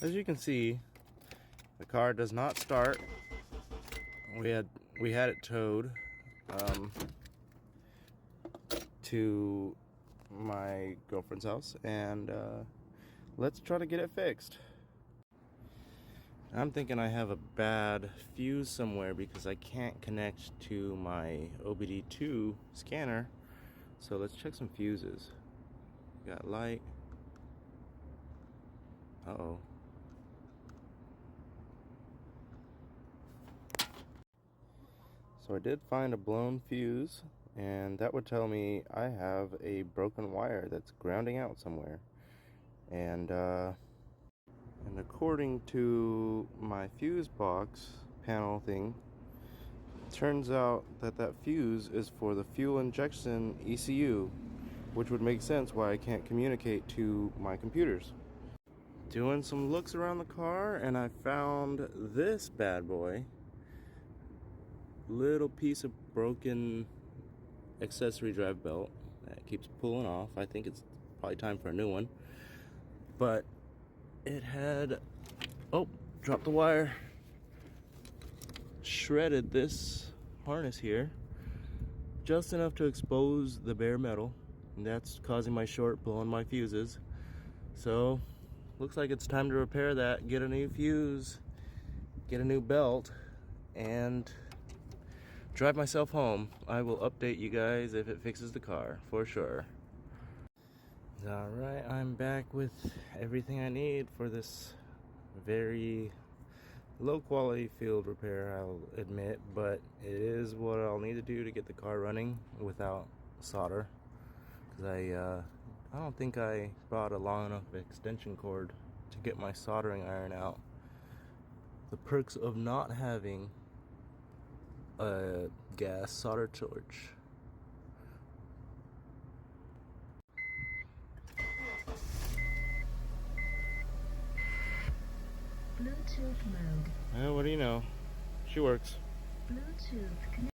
As you can see, the car does not start. We had it towed to my girlfriend's house, and let's try to get it fixed. I'm thinking I have a bad fuse somewhere because I can't connect to my obd2 scanner. So let's check some fuses. Got light. Uh-oh. So I did find a blown fuse, and that would tell me I have a broken wire that's grounding out somewhere. And according to my fuse box panel thing, turns out that that fuse is for the fuel injection ECU, which would make sense why I can't communicate to my computers. Doing some looks around the car, and I found this bad boy. Little piece of broken accessory drive belt that keeps pulling off. I think it's probably time for a new one. But it had, oh, dropped the wire. Shredded this harness here just enough to expose the bare metal, and that's causing my short, blowing my fuses. So looks like it's time to repair that, get a new fuse, get a new belt, and drive myself home. I will update you guys if it fixes the car, for sure. Alright, I'm back with everything I need for this very low quality field repair, I'll admit, but it is what I'll need to do to get the car running without solder. Because I don't think I brought a long enough extension cord to get my soldering iron out. The perks of not having a gas solder torch. Bluetooth mode. Well, what do you know? She works. Bluetooth connected.